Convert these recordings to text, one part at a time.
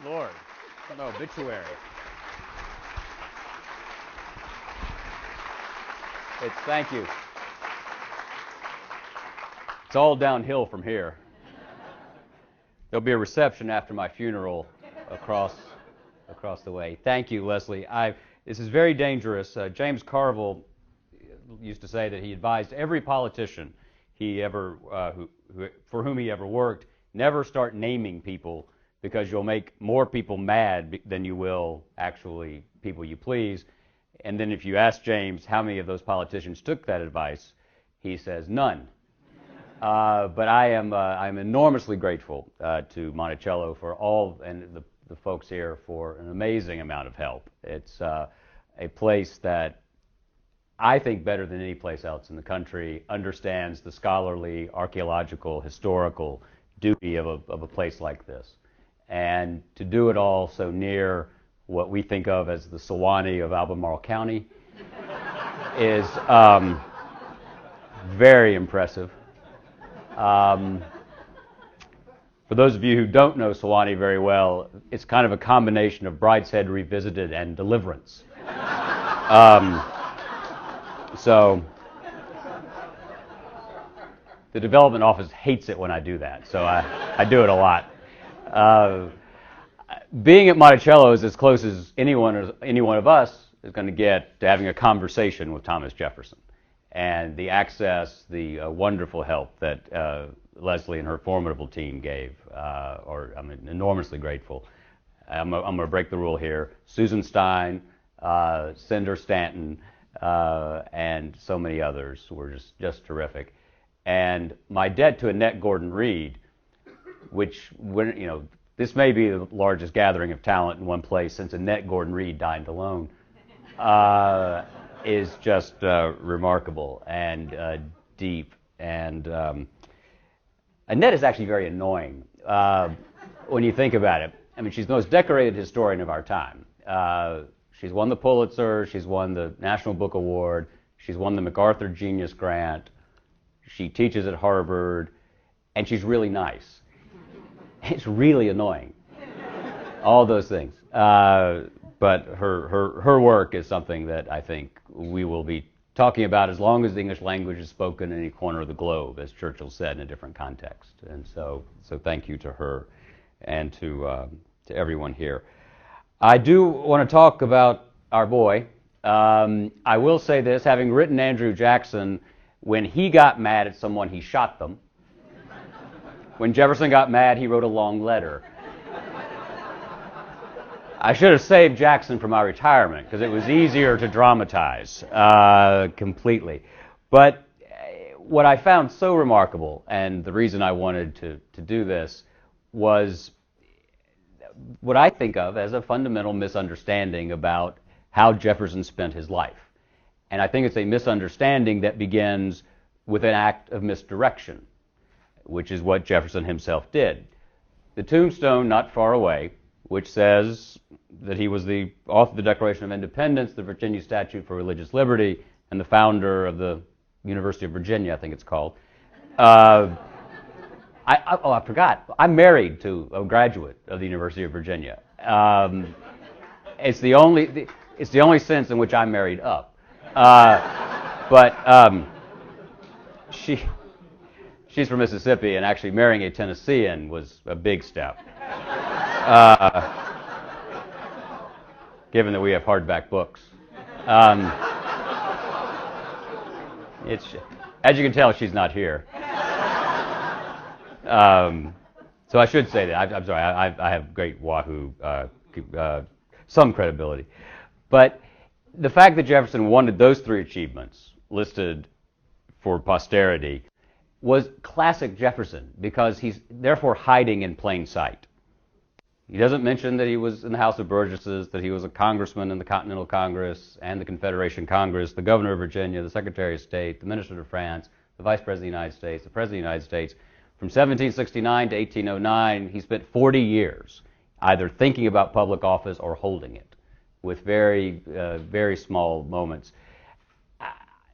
Lord, no obituary. Thank you. It's all downhill from here. There'll be a reception after my funeral across the way. Thank you, Leslie. This is very dangerous. James Carville used to say that he advised every politician for whom he ever worked, never start naming people because you'll make more people mad than you will actually people you please. And then if you ask James how many of those politicians took that advice, he says none. But I'm enormously grateful to Monticello for all, and the folks here for an amazing amount of help. It's a place that I think better than any place else in the country understands the scholarly, archaeological, historical duty of a place like this. And to do it all so near what we think of as the Sewanee of Albemarle County is very impressive. For those of you who don't know Sewanee very well, it's kind of a combination of Brideshead Revisited and Deliverance. So the development office hates it when I do that, so I do it a lot. Being at Monticello is as close as any one of us is going to get to having a conversation with Thomas Jefferson. And the access, the wonderful help that Leslie and her formidable team gave, I'm enormously grateful. I'm going to break the rule here. Susan Stein, Cinder Stanton, and so many others were just terrific. And my debt to Annette Gordon-Reed, which, this may be the largest gathering of talent in one place since Annette Gordon-Reed dined alone, is just remarkable and deep. And Annette is actually very annoying when you think about it. I mean, she's the most decorated historian of our time. She's won the Pulitzer, she's won the National Book Award, she's won the MacArthur Genius Grant, she teaches at Harvard, and she's really nice. It's really annoying. All those things. But her work is something that I think we will be talking about as long as the English language is spoken in any corner of the globe, as Churchill said in a different context. And so thank you to her and to everyone here. I do want to talk about our boy. I will say this, having written Andrew Jackson, when he got mad at someone, he shot them. When Jefferson got mad, he wrote a long letter. I should have saved Jackson for my retirement because it was easier to dramatize completely. But what I found so remarkable, and the reason I wanted to do this, was what I think of as a fundamental misunderstanding about how Jefferson spent his life. And I think it's a misunderstanding that begins with an act of misdirection, which is what Jefferson himself did. The tombstone not far away, which says that he was the author of the Declaration of Independence, the Virginia Statute for Religious Liberty, and the founder of the University of Virginia, I think it's called. I forgot. I'm married to a graduate of the University of Virginia. It's the only sense in which I'm married up. But she's from Mississippi, and actually marrying a Tennessean was a big step. Given that we have hardback books. As you can tell, she's not here. So I should say that. I'm sorry, I have great Wahoo, some credibility. But the fact that Jefferson wanted those three achievements listed for posterity was classic Jefferson, because he's therefore hiding in plain sight. He doesn't mention that he was in the House of Burgesses, that he was a congressman in the Continental Congress and the Confederation Congress, the governor of Virginia, the Secretary of State, the Minister to France, the Vice President of the United States, the President of the United States. From 1769 to 1809, he spent 40 years either thinking about public office or holding it, with very, very small moments.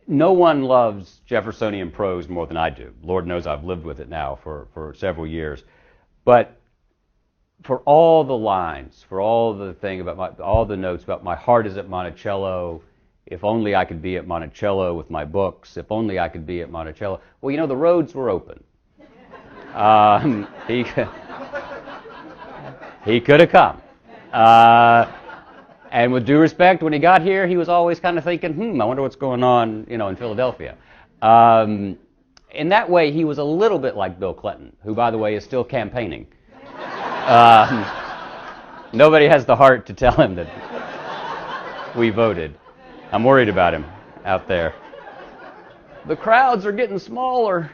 No one loves Jeffersonian prose more than I do. Lord knows I've lived with it now for several years. But for all the lines, for all the thing about all the notes about my heart is at Monticello. If only I could be at Monticello with my books. If only I could be at Monticello. Well, you know, the roads were open. He could have come. And with due respect, when he got here, he was always kind of thinking, I wonder what's going on, in Philadelphia. In that way, he was a little bit like Bill Clinton, who, by the way, is still campaigning. Nobody has the heart to tell him that we voted. I'm worried about him out there. The crowds are getting smaller.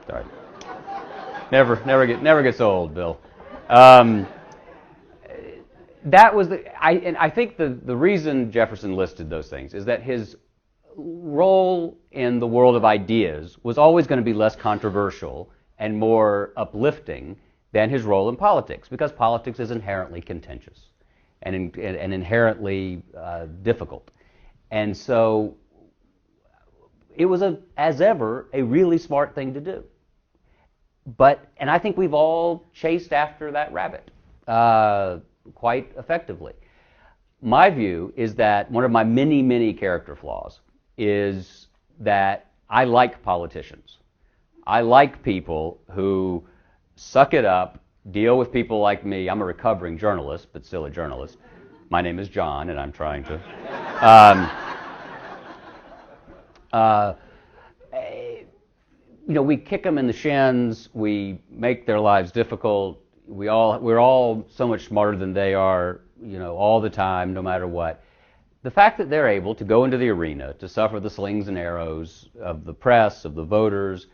Sorry. Never gets old, Bill. That was I think the reason Jefferson listed those things is that his role in the world of ideas was always going to be less controversial and more uplifting than his role in politics, because politics is inherently contentious and inherently difficult. And so it was, as ever, a really smart thing to do. And I think we've all chased after that rabbit quite effectively. My view is that one of my many, many character flaws is that I like politicians. I like people who suck it up, deal with people like me. I'm a recovering journalist, but still a journalist. My name is Jon, and I'm trying to... we kick them in the shins. We make their lives difficult. We're all so much smarter than they are, all the time, no matter what. The fact that they're able to go into the arena, to suffer the slings and arrows of the press, of the voters,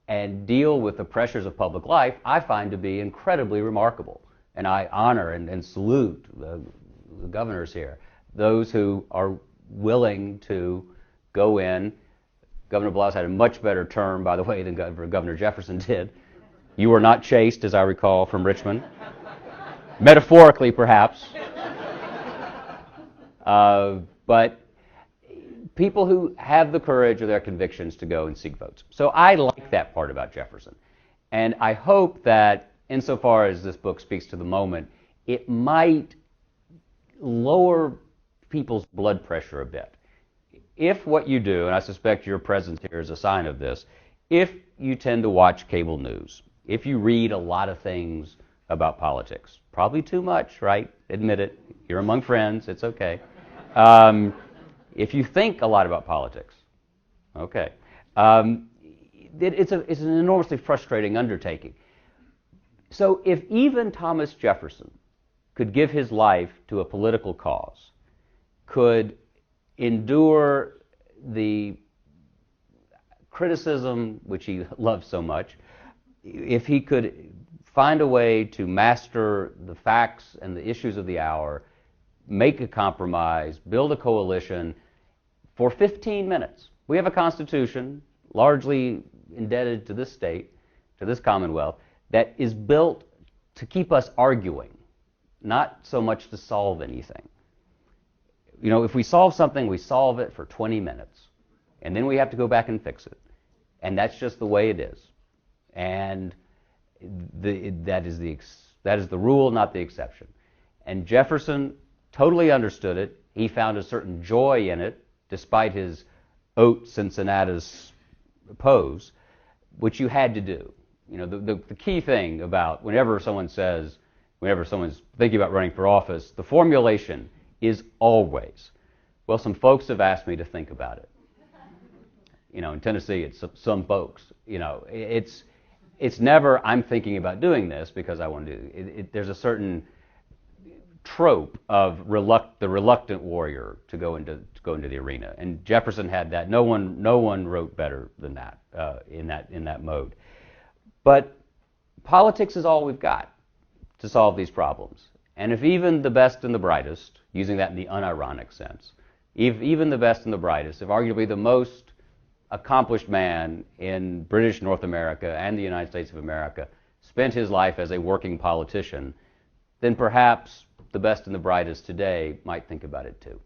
and deal with the pressures of public life, I find to be incredibly remarkable. And I honor and salute the governors here, those who are willing to go in. Governor Blouse had a much better term, by the way, than Governor Jefferson did. You were not chased, as I recall, from Richmond. Metaphorically, perhaps. But people who have the courage of their convictions to go and seek votes. So I like that part about Jefferson. And I hope that, insofar as this book speaks to the moment, it might lower people's blood pressure a bit. If what you do, and I suspect your presence here is a sign of this, if you tend to watch cable news, if you read a lot of things about politics, probably too much, right? Admit it. You're among friends. It's okay. If you think a lot about politics, okay, it's an enormously frustrating undertaking. So if even Thomas Jefferson could give his life to a political cause, could endure the criticism which he loved so much, if he could find a way to master the facts and the issues of the hour, make a compromise, build a coalition for 15 minutes. We have a constitution largely indebted to this state, to this commonwealth, that is built to keep us arguing, not so much to solve anything. If we solve something, we solve it for 20 minutes, and then we have to go back and fix it. And that's just the way it is. And that is the rule, not the exception. And Jefferson totally understood it. He found a certain joy in it, despite his haute Cincinnatus pose, which you had to do. The key thing about whenever someone's thinking about running for office, the formulation is always, well, some folks have asked me to think about it. In Tennessee, it's some folks. It's never, I'm thinking about doing this because I want to do it. There's a certain trope of the reluctant warrior to go into the arena, and Jefferson had that. No one wrote better than that in that mode. But politics is all we've got to solve these problems. And if even the best and the brightest, using that in the unironic sense, if even the best and the brightest, if arguably the most accomplished man in British North America and the United States of America spent his life as a working politician, then perhaps the best and the brightest today might think about it too.